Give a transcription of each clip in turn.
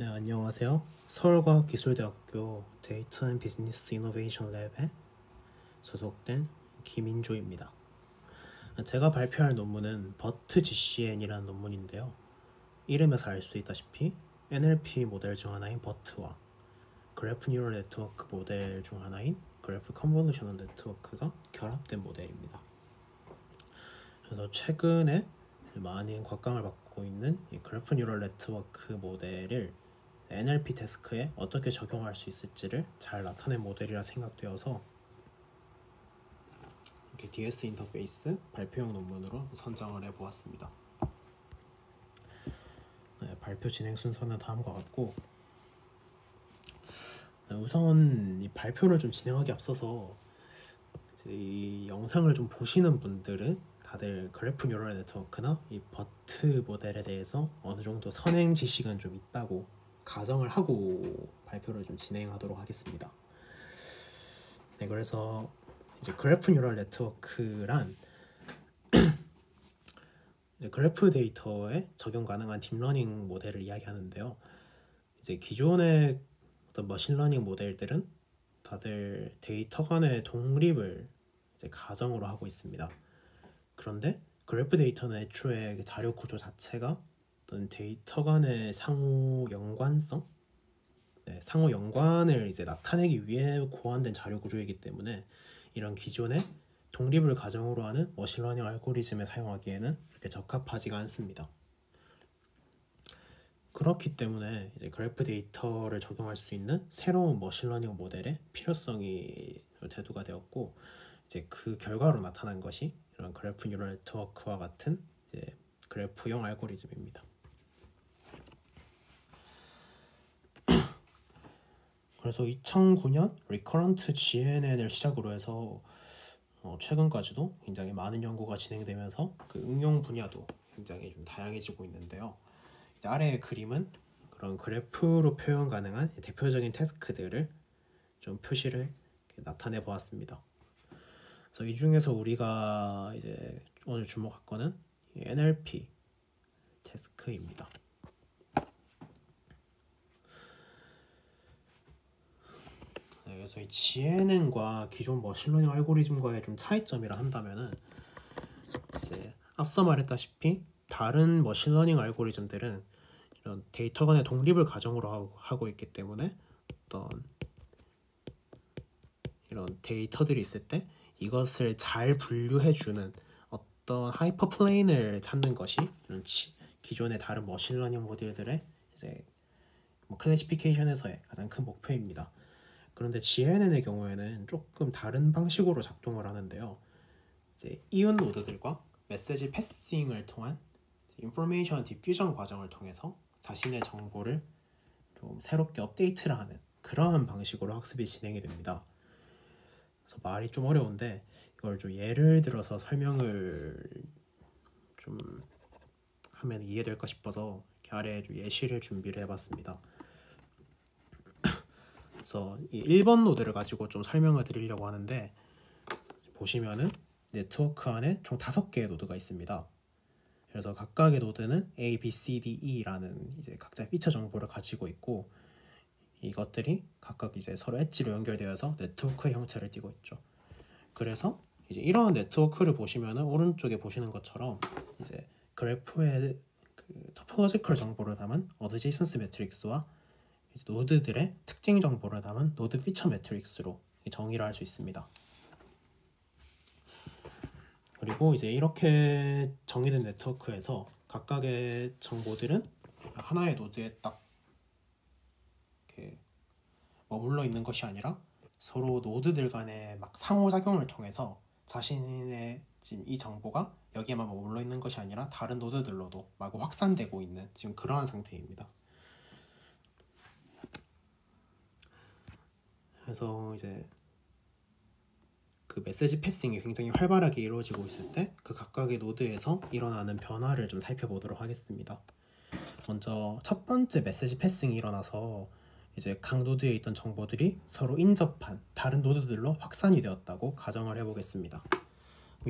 네, 안녕하세요. 서울과학기술대학교 데이터 앤 비즈니스 이노베이션 랩에 소속된 김인조입니다. 제가 발표할 논문은 BURT-GCN이라는 논문인데요. 이름에서 알 수 있다시피 NLP 모델 중 하나인 BURT와 그래프 뉴럴 네트워크 모델 중 하나인 그래프 컨볼루셔널 네트워크가 결합된 모델입니다. 그래서 최근에 많은 곽강을 받고 있는 이 그래프 뉴럴 네트워크 모델을 NLP 태스크에 어떻게 적용할 수 있을지를 잘 나타낸 모델이라 생각되어서 이렇게 DS 인터페이스 발표용 논문으로 선정을 해보았습니다. 발표 진행 순서는 다음과 같고, 우선 이 발표를 좀 진행하기 앞서서 이 영상을 좀 보시는 분들은 다들 그래프 뉴럴 네트워크나 이 버트 모델에 대해서 어느 정도 선행 지식은 좀 있다고 가정을 하고 발표를 좀 진행하도록 하겠습니다. 네, 그래서 이제 그래프 뉴럴 네트워크란 이제 그래프 데이터에 적용 가능한 딥러닝 모델을 이야기하는데요. 이제 기존의 어떤 머신러닝 모델들은 다들 데이터 간의 독립을 이제 가정으로 하고 있습니다. 그런데 그래프 데이터는 애초에 자료 구조 자체가 어떤 데이터 간의 상호 연관성, 상호 연관을 이제 나타내기 위해 고안된 자료 구조이기 때문에 이런 기존의 독립을 가정으로 하는 머신러닝 알고리즘을 사용하기에는 그렇게 적합하지가 않습니다. 그렇기 때문에 이제 그래프 데이터를 적용할 수 있는 새로운 머신러닝 모델의 필요성이 대두가 되었고, 이제 그 결과로 나타난 것이 이런 그래프 뉴럴 네트워크와 같은 이제 그래프형 알고리즘입니다. 그래서 2009년 리커런트 GNN을 시작으로 해서 최근까지도 굉장히 많은 연구가 진행되면서 그 응용 분야도 굉장히 좀 다양해지고 있는데요. 아래의 그림은 그런 그래프로 표현 가능한 대표적인 태스크들을 좀 표시를 나타내 보았습니다. 그래서 이 중에서 우리가 이제 오늘 주목할 거는 NLP 태스크입니다. 그래서 이 GNN과 기존 머신러닝 알고리즘과의 좀 차이점이라 한다면은 이제 앞서 말했다시피 다른 머신러닝 알고리즘들은 이런 데이터 간의 독립을 가정으로 하고 있기 때문에 어떤 이런 데이터들이 있을 때 이것을 잘 분류해주는 어떤 하이퍼 플레인을 찾는 것이 이런 기존의 다른 머신러닝 모델들의 이제 클래시피케이션에서의 가장 큰 목표입니다. 그런데 GNN의 경우에는 조금 다른 방식으로 작동을 하는데요. 이제 이온 노드들과 메시지 패싱을 통한 인포메이션 디퓨전 과정을 통해서 자신의 정보를 좀 새롭게 업데이트를 하는 그러한 방식으로 학습이 진행이 됩니다. 그래서 말이 좀 어려운데 이걸 좀 예를 들어서 설명을 좀 하면 이해될까 싶어서 이렇게 아래에 좀 예시를 준비를 해봤습니다. 그래서 이 1번 노드를 가지고 좀 설명을 드리려고 하는데, 보시면은 네트워크 안에 총 5개의 노드가 있습니다. 그래서 각각의 노드는 A, B, C, D, E라는 이제 각자 피처 정보를 가지고 있고, 이것들이 각각 이제 서로 엣지로 연결되어서 네트워크의 형체를 띠고 있죠. 그래서 이제 이러한 네트워크를 보시면은 오른쪽에 보시는 것처럼 이제 그래프의 그 토폴로지컬 정보를 담은 어드제이선스 매트릭스와 노드들의 특징 정보를 담은 노드 피처 매트릭스로 정의를 할 수 있습니다. 그리고 이제 이렇게 정의된 네트워크에서 각각의 정보들은 하나의 노드에 딱 이렇게 머물러 있는 것이 아니라 서로 노드들 간의 막 상호작용을 통해서 자신의 지금 이 정보가 여기에만 머물러 있는 것이 아니라 다른 노드들로도 마구 확산되고 있는 지금 그러한 상태입니다. 그래서 이제 그 메시지 패싱이 굉장히 활발하게 이루어지고 있을 때 그 각각의 노드에서 일어나는 변화를 좀 살펴보도록 하겠습니다. 먼저 첫 번째 메시지 패싱이 일어나서 이제 각 노드에 있던 정보들이 서로 인접한 다른 노드들로 확산이 되었다고 가정을 해보겠습니다.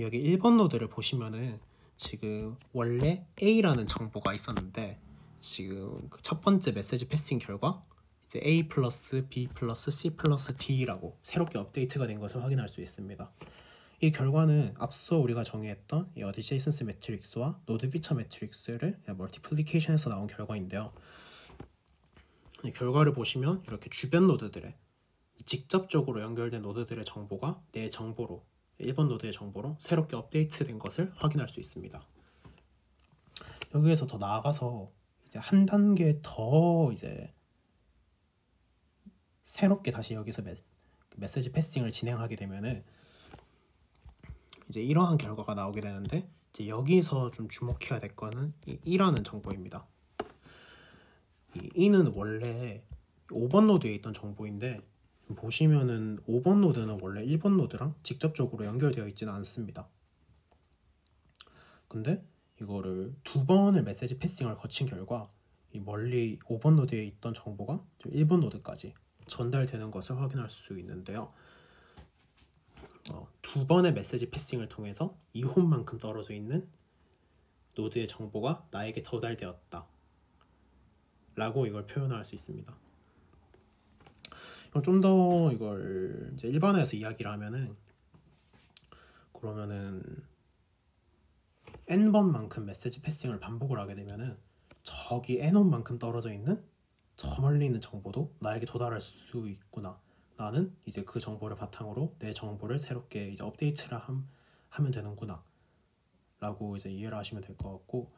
여기 1번 노드를 보시면은 지금 원래 A라는 정보가 있었는데 지금 그 첫 번째 메시지 패싱 결과 이제 A 플러스 B 플러스 C 플러스 D라고 새롭게 업데이트가 된 것을 확인할 수 있습니다. 이 결과는 앞서 우리가 정의했던 이 어드제이센스 매트릭스와 노드 피처 매트릭스를 멀티플리케이션해서 나온 결과인데요. 이 결과를 보시면 이렇게 주변 노드들의 직접적으로 연결된 노드들의 정보가 내 정보로 1번 노드의 정보로 새롭게 업데이트된 것을 확인할 수 있습니다. 여기에서 더 나아가서 이제 한 단계 더 이제 새롭게 다시 여기서 메시지 패싱을 진행하게 되면은 이제 이러한 결과가 나오게 되는데, 이제 여기서 좀 주목해야 될 거는 이 E라는 정보입니다. 이 E는 원래 5번 노드에 있던 정보인데, 보시면은 5번 노드는 원래 1번 노드랑 직접적으로 연결되어 있지는 않습니다. 근데 이거를 두 번의 메시지 패싱을 거친 결과 이 멀리 5번 노드에 있던 정보가 1번 노드까지 전달되는 것을 확인할 수 있는데요. 두 번의 메시지 패싱을 통해서 2홈만큼 떨어져 있는 노드의 정보가 나에게 전달되었다 라고 이걸 표현할 수 있습니다. 좀 더 이걸 이제 일반화해서 이야기를 하면은, 그러면은 n번만큼 메시지 패싱을 반복을 하게 되면은 저기 n홈만큼 떨어져 있는 저 멀리 있는 정보도 나에게 도달할 수 있구나. 나는 이제 그 정보를 바탕으로 내 정보를 새롭게 이제 업데이트를 하면 되는구나 라고 이제 이해를 하시면 될 것 같고,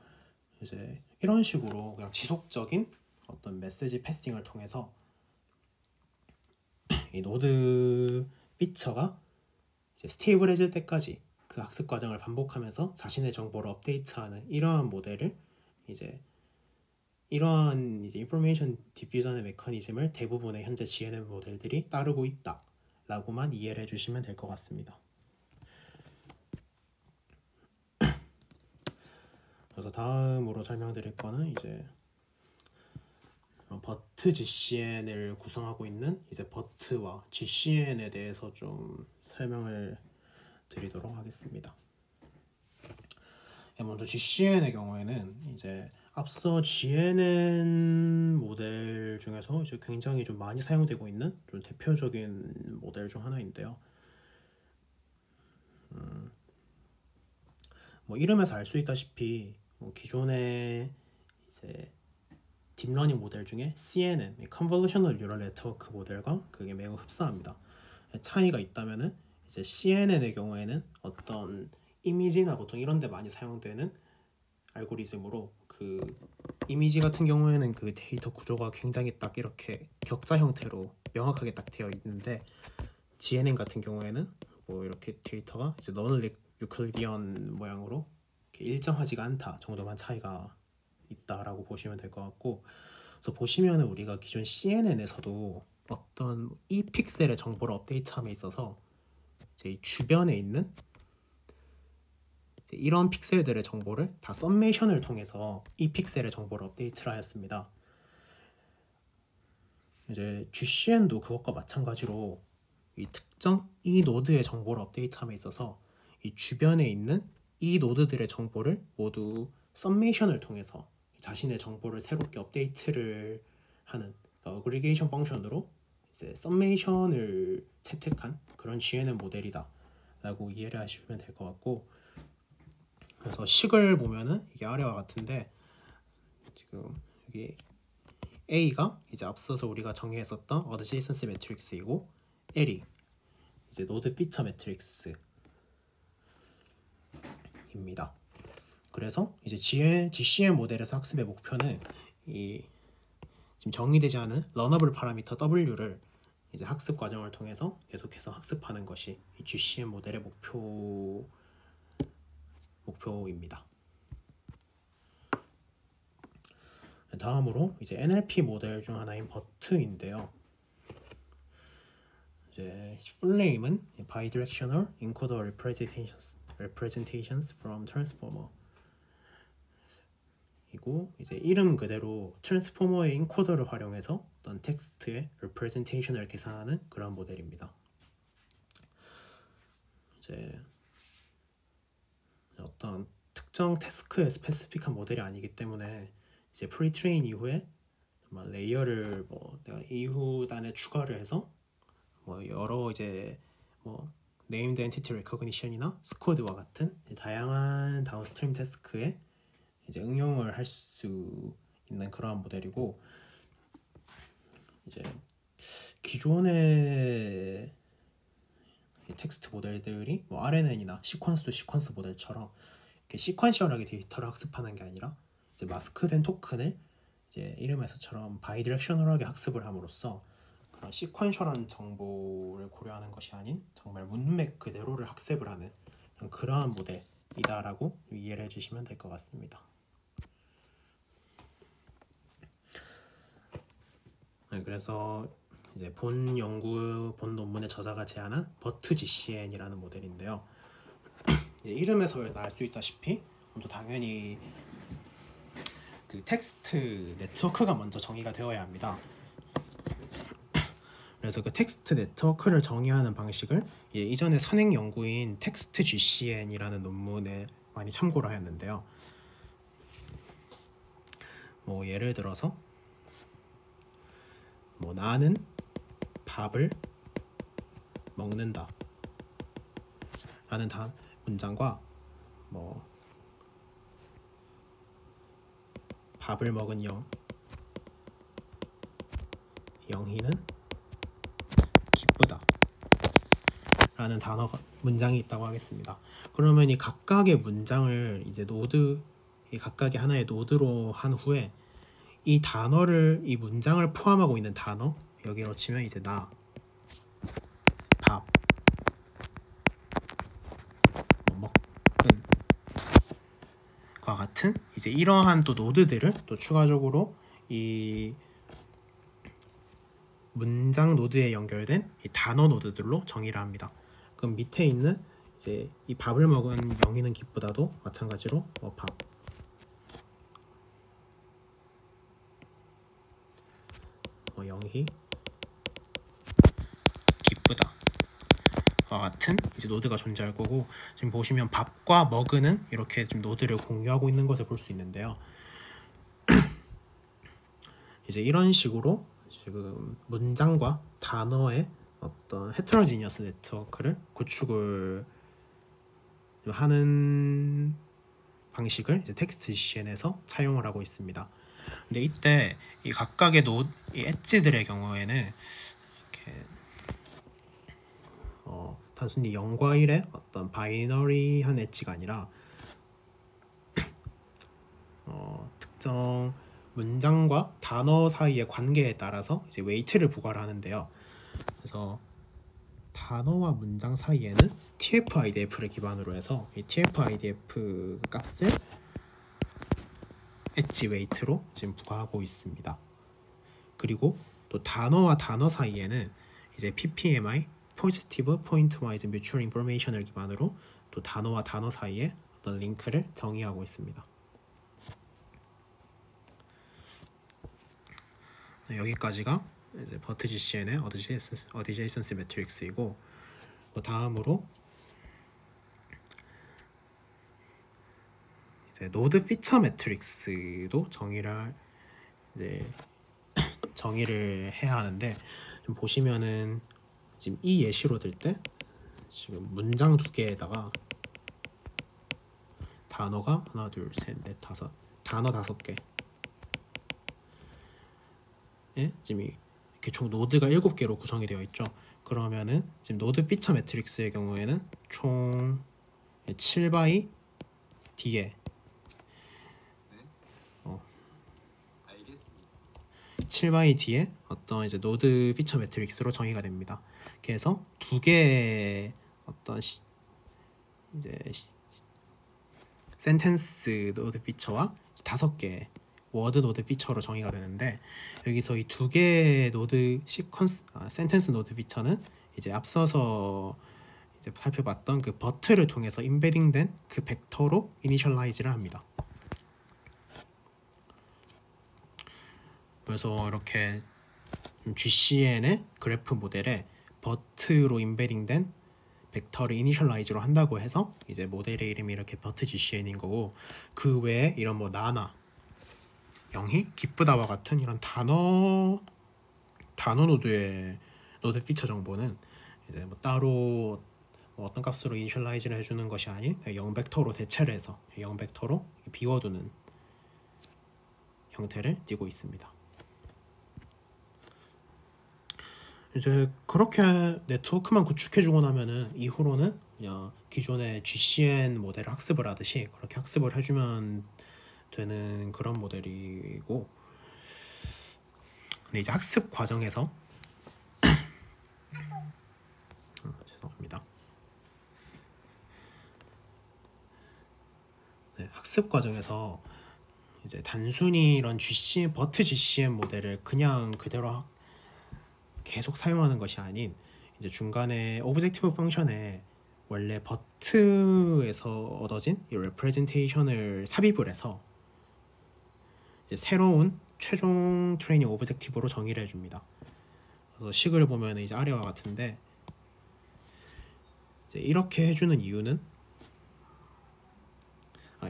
이제 이런 식으로 그냥 지속적인 어떤 메시지 패싱을 통해서 이 노드 피처가 이제 스테이블해질 때까지 그 학습 과정을 반복하면서 자신의 정보를 업데이트하는 이러한 모델을 이러한 인포메이션 디퓨전의 메커니즘을 대부분의 현재 GNN 모델들이 따르고 있다 라고만 이해를 해주시면 될 것 같습니다. 그래서 다음으로 설명드릴 거는 이제 버트 GCN을 구성하고 있는 이제 버트와 GCN에 대해서 좀 설명을 드리도록 하겠습니다. 먼저 GCN의 경우에는 이제 앞서 GNN 모델 중에서 이제 굉장히 좀 많이 사용되고 있는 좀 대표적인 모델 중 하나인데요. 뭐 이름에서 알 수 있다시피 기존의 이제 딥러닝 모델 중에 CNN, Convolutional Neural Network 모델과 그게 매우 흡사합니다. 차이가 있다면은 이제 CNN의 경우에는 어떤 이미지나 보통 이런 데 많이 사용되는 알고리즘으로 그 이미지 같은 경우에는 그 데이터 구조가 굉장히 딱 이렇게 격자 형태로 명확하게 딱 되어 있는데, GNN 같은 경우에는 뭐 이렇게 데이터가 이제 non 유클리디언 모양으로 이렇게 일정하지가 않다 정도만 차이가 있다라고 보시면 될 것 같고, 그래서 보시면은 우리가 기존 CNN에서도 어떤 이 픽셀의 정보를 업데이트함에 있어서 이제 주변에 있는 이제 이런 픽셀들의 정보를 다 썸메이션을 통해서 이 픽셀의 정보를 업데이트를 하였습니다. 이제 GCN도 그것과 마찬가지로 이 특정 이 노드의 정보를 업데이트함에 있어서 이 주변에 있는 이 노드들의 정보를 모두 썸메이션을 통해서 자신의 정보를 새롭게 업데이트를 하는 어그리게이션 펑션으로 이제 썸메이션을 채택한 그런 GNN 모델이다 라고 이해를 하시면 될 것 같고, 그래서 식을 보면은 이게 아래와 같은데, 지금 여기 A가 이제 앞서서 우리가 정의했었던 어드제이센스 매트릭스이고, L이 이제 노드 피처 매트릭스입니다. 그래서 이제 GCN 모델에서 학습의 목표는 이 지금 정의되지 않은 러너블 파라미터 W를 이제 학습 과정을 통해서 계속해서 학습하는 것이 이 GCN 모델의 목표입니다. 다음으로 이제 NLP 모델 중 하나인 버트인데요. 이제 풀네임은 Bidirectional Encoder Representations from Transformer 이고, 이제 이름 그대로 트랜스포머의 인코더를 활용해서 어떤 텍스트의 representation을 계산하는 그런 모델입니다. 이제 어떤 특정 태스크에 스페시픽한 모델이 아니기 때문에 이제 프리트레인 이후에 레이어를 뭐 내가 이후 단에 추가를 해서 뭐 여러 이제 뭐 네임드 엔티티 레코그니션이나 스쿼드와 같은 다양한 다운스트림 태스크에 이제 응용을 할 수 있는 그러한 모델이고, 이제 기존의 텍스트 모델들이 뭐 RNN이나 시퀀스 투 시퀀스 모델처럼 이렇게 시퀀셜하게 데이터를 학습하는 게 아니라 이제 마스크된 토큰을 이제 이름에서처럼 바이디렉셔널하게 학습을 함으로써 그런 시퀀셜한 정보를 고려하는 것이 아닌 정말 문맥 그대로를 학습을 하는 그러한 모델이다라고 이해를 해주시면 될 것 같습니다. 네, 그래서 이제 본 논문의 저자가 제안한 버트 GCN이라는 모델인데요. 이제 이름에서 알 수 있다시피 먼저 당연히 그 텍스트 네트워크가 먼저 정의가 되어야 합니다. 그래서 그 텍스트 네트워크를 정의하는 방식을 이전에 선행 연구인 텍스트 GCN이라는 논문에 많이 참고를 하였는데요. 뭐 예를 들어서 뭐 나는 밥을 먹는다 라는 문장과 뭐 밥을 먹은 영희는 기쁘다 라는 문장이 있다고 하겠습니다. 그러면 이 각각의 문장을 이제 각각의 하나의 노드로 한 후에 이 문장을 포함하고 있는 단어, 여기로 치면 이제 나, 밥, 먹은 과 같은 이제 이러한 또 노드들을 또 추가적으로 이 문장 노드에 연결된 이 단어 노드들로 정의를 합니다. 그럼 밑에 있는 이제 이 밥을 먹은 영희는 기쁘다도 마찬가지로 밥, 영희 기쁘다 와 같은 이제 노드가 존재할 거고, 지금 보시면 밥과 먹은은 이렇게 좀 노드를 공유하고 있는 것을 볼 수 있는데요. 이제 이런 식으로 지금 문장과 단어의 어떤 헤테로지니어스 네트워크를 구축을 하는 방식을 이제 텍스트 GCN에서 차용을 하고 있습니다. 근데 이때 이 각각의 이 엣지들의 경우에는 이렇게 단순히 0과 1의 어떤 바이너리한 엣지가 아니라 특정 문장과 단어 사이의 관계에 따라서 이제 웨이트를 부과를 하는데요. 그래서 단어와 문장 사이에는 TF-IDF를 기반으로 해서 이 TF-IDF 값을 엣지 웨이트로 지금 부과하고 있습니다. 그리고 또 단어와 단어 사이에는 이제 PPMI, Positive Point-Wise Mutual Information을 기반으로 또 단어와 단어 사이에 어떤 링크를 정의하고 있습니다. 네, 여기까지가 이제 버트 GCN의 어드제이선스 매트릭스이고, 다음으로 이제 노드 피처 매트릭스도 정의를 해야 하는데, 좀 보시면은 지금 이 예시로 들 때 지금 문장 2개에다가 단어가 하나, 둘, 셋, 넷, 다섯, 단어 5개. 지금 이렇게 총 노드가 7개로 구성이 되어 있죠. 그러면은 지금 노드 피처 매트릭스의 경우에는 총 7바이 D에 7바이 D에 어떤 이제 노드 피처 매트릭스로 정의가 됩니다. 그래서 2개의 어떤 이제 센텐스 노드 피처와 5개의 워드 노드 피처로 정의가 되는데, 여기서 이 2개의 노드 센텐스 노드 피처는 이제 앞서서 이제 살펴봤던 그 버트를 통해서 임베딩된 그 벡터로 이니셜라이즈를 합니다. 그래서 이렇게 GCN의 그래프 모델에 버트로 임베딩된 벡터를 이니셜라이즈로 한다고 해서 이제 모델의 이름이 이렇게 버트 GCN인 거고, 그 외에 이런 뭐 나나 영희, 기쁘다와 같은 이런 단어 노드의 노드 피처 정보는 이제 뭐 따로 뭐 어떤 값으로 이니셜라이즈를 해주는 것이 아닌 0벡터로 대체를 해서 0벡터로 비워두는 형태를 띠고 있습니다. 이제 그렇게 네트워크만 구축해주고 나면은 이후로는 그냥 기존의 GCN 모델을 학습을 하듯이 그렇게 학습을 해주면 되는 그런 모델이고, 근데 이제 학습 과정에서 죄송합니다. 네, 학습 과정에서 이제 단순히 이런 GCN 버트 GCN 모델을 그냥 그대로 계속 사용하는 것이 아닌 이제 중간에 오브젝티브 펑션에 원래 버트에서 얻어진 이 레프레젠테이션을 삽입을 해서 이제 새로운 최종 트레이닝 오브젝티브로 정의를 해줍니다. 그래서 식을 보면 이제 아래와 같은데, 이제 이렇게 해주는 이유는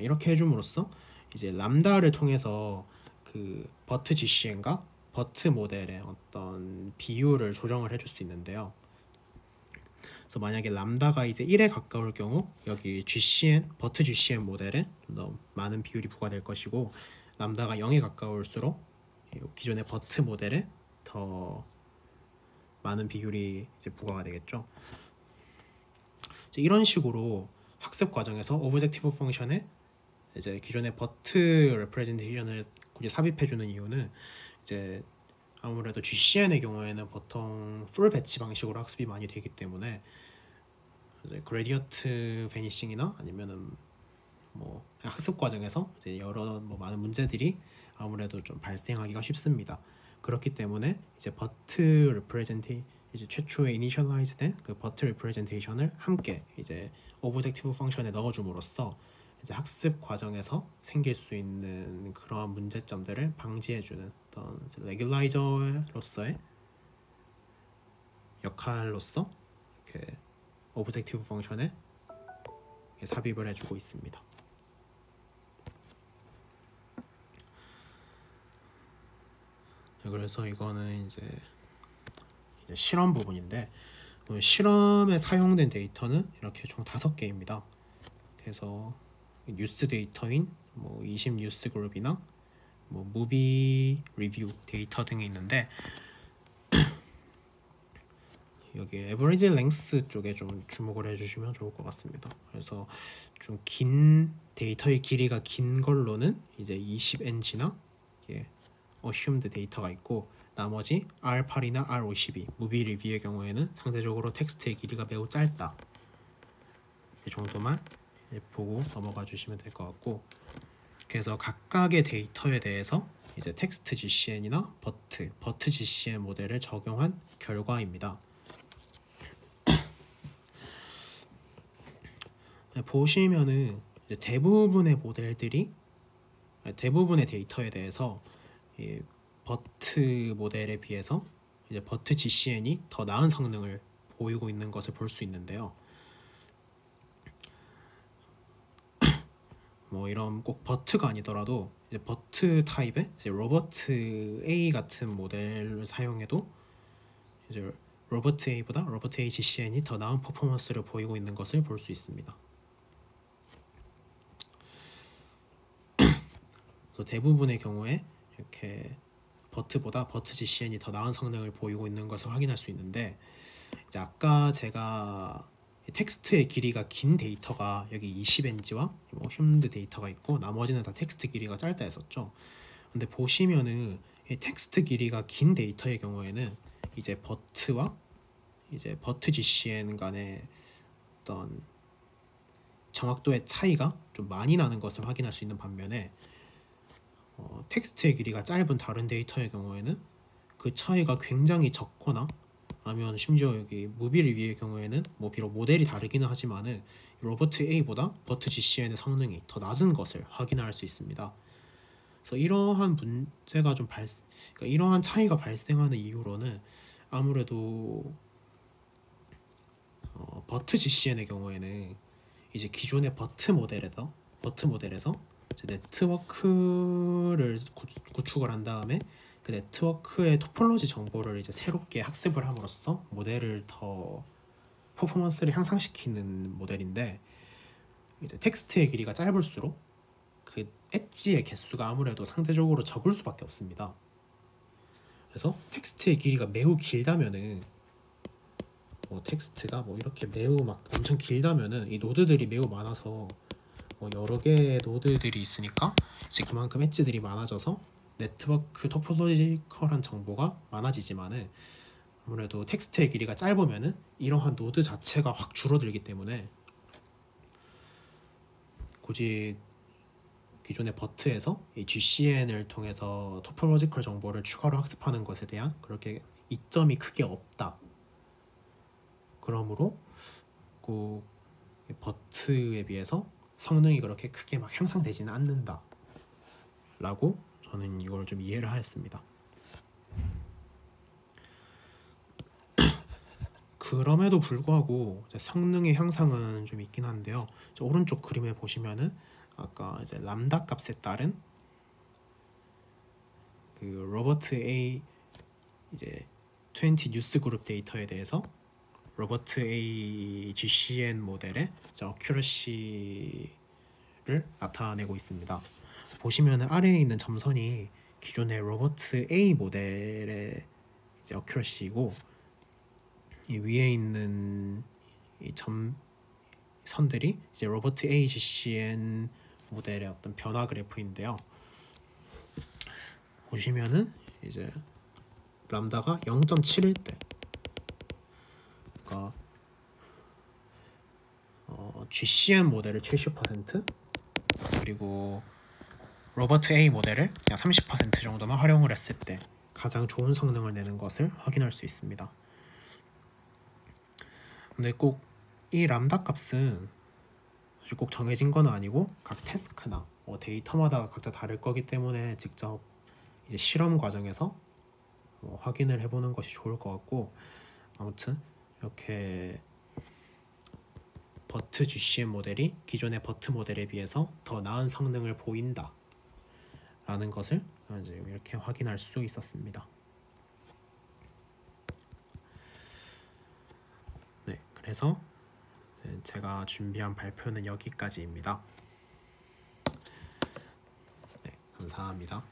이렇게 해줌으로써 이제 람다를 통해서 그 버트 GCN과 버트 모델의 어떤 비율을 조정을 해줄 수 있는데요. 그래서 만약에 람다가 이제 1에 가까울 경우 여기 GCN, 버트 GCN 모델에 좀 더 많은 비율이 부과될 것이고, 람다가 0에 가까울수록 기존의 버트 모델에 더 많은 비율이 이제 부과가 되겠죠. 이제 이런 식으로 학습 과정에서 오브젝티브 펑션에 이제 기존의 버트 레프레젠테이션을 굳이 삽입해주는 이유는 이제 아무래도 GCN의 경우에는 보통 풀 배치 방식으로 학습이 많이 되기 때문에 이제 그레디언트 베니싱이나 아니면은 뭐 학습 과정에서 이제 여러 뭐 많은 문제들이 아무래도 좀 발생하기가 쉽습니다. 그렇기 때문에 이제 버트 레프레젠테 이제 최초에 이니셜라이즈된 그 버트 레프레젠테이션을 함께 이제 오브젝티브 펑션에 넣어줌으로써 이제 학습 과정에서 생길 수 있는 그러한 문제점들을 방지해주는 어떤 레귤라이저로서의 역할로서 이렇게 오브젝티브 펑션에 삽입을 해주고 있습니다. 그래서 이거는 이제 실험 부분인데, 실험에 사용된 데이터는 이렇게 총 5개입니다. 그래서 뉴스 데이터인 뭐 20 뉴스 그룹이나 뭐 무비 리뷰 데이터 등이 있는데, 여기 에버리지 랭스 쪽에 좀 주목을 해주시면 좋을 것 같습니다. 그래서 좀 긴 데이터의 길이가 긴 걸로는 이제 20NG나 assumed 데이터가 있고, 나머지 R8이나 R52 무비 리뷰의 경우에는 상대적으로 텍스트의 길이가 매우 짧다. 이 정도만 보고 넘어가 주시면 될 것 같고, 그래서 각각의 데이터에 대해서 이제 텍스트 GCN이나 버트 GCN 모델을 적용한 결과입니다. 보시면은 이제 대부분의 모델들이 대부분의 데이터에 대해서 이 버트 모델에 비해서 이제 버트 GCN이 더 나은 성능을 보이고 있는 것을 볼 수 있는데요. 뭐 이런 꼭 버트가 아니더라도 이제 버트 타입의 이제 로버트 A 같은 모델을 사용해도 이제 로버트 A보다 로버트 A GCN이 더 나은 퍼포먼스를 보이고 있는 것을 볼 수 있습니다. 그래서 대부분의 경우에 이렇게 버트보다 버트 GCN이 더 나은 성능을 보이고 있는 것을 확인할 수 있는데, 이제 아까 제가 텍스트의 길이가 긴 데이터가 여기 20NG와 assumed 데이터가 있고 나머지는 다 텍스트 길이가 짧다 했었죠. 근데 보시면은 이 텍스트 길이가 긴 데이터의 경우에는 이제 버트와 이제 버트 GCN 간의 어떤 정확도의 차이가 좀 많이 나는 것을 확인할 수 있는 반면에 텍스트의 길이가 짧은 다른 데이터의 경우에는 그 차이가 굉장히 적거나, 아니면 심지어 여기 무비 리뷰의 경우에는 뭐 비록 모델이 다르기는 하지만은 로버트 A보다 버트 GCN의 성능이 더 낮은 것을 확인할 수 있습니다. 그래서 이러한 문제가 좀 그러니까 이러한 차이가 발생하는 이유로는 아무래도 버트 GCN의 경우에는 이제 기존의 버트 모델에서 이제 네트워크를 구축을 한 다음에 그 네트워크의 토폴로지 정보를 이제 새롭게 학습을 함으로써 모델을 더 퍼포먼스를 향상시키는 모델인데, 이제 텍스트의 길이가 짧을수록 그 엣지의 개수가 아무래도 상대적으로 적을 수밖에 없습니다. 그래서 텍스트의 길이가 매우 길다면은 텍스트가 이렇게 매우 막 엄청 길다면은 이 노드들이 매우 많아서 여러 개의 노드들이 있으니까 이제 그만큼 엣지들이 많아져서 네트워크 토포로지컬한 정보가 많아지지만은, 아무래도 텍스트의 길이가 짧으면은 이러한 노드 자체가 확 줄어들기 때문에 굳이 기존의 버트에서 이 GCN을 통해서 토포로지컬 정보를 추가로 학습하는 것에 대한 그렇게 이점이 크게 없다. 그러므로 그 버트에 비해서 성능이 그렇게 크게 막 향상되지는 않는다 라고 저는 이걸 좀 이해를 하였습니다. 그럼에도 불구하고 이제 성능의 향상은 좀 있긴 한데요. 저 오른쪽 그림에 보시면은 아까 이제 람다 값에 따른 그 로버트 A 이제 20 뉴스 그룹 데이터에 대해서 로버트 A GCN 모델의 어큐러시를 나타내고 있습니다. 보시면은 아래에 있는 점선이 기존의 로버트 A 모델의 이제 어큐러시이고, 이 위에 있는 이 선들이 이제 로버트 A GCN 모델의 어떤 변화 그래프인데요. 보시면은 이제 람다가 0.7일 때, 그러니까 GCN 모델을 70%, 그리고 로버트 A 모델을 그냥 30% 정도만 활용을 했을 때 가장 좋은 성능을 내는 것을 확인할 수 있습니다. 근데 꼭 이 람다 값은 꼭 정해진 건 아니고 각 태스크나 데이터마다 각자 다를 거기 때문에 직접 이제 실험 과정에서 확인을 해보는 것이 좋을 것 같고, 아무튼 이렇게 버트 GCN 모델이 기존의 버트 모델에 비해서 더 나은 성능을 보인다 라는 것을 이제 이렇게 확인할 수 있었습니다. 네, 그래서 제가 준비한 발표는 여기까지입니다. 네, 감사합니다.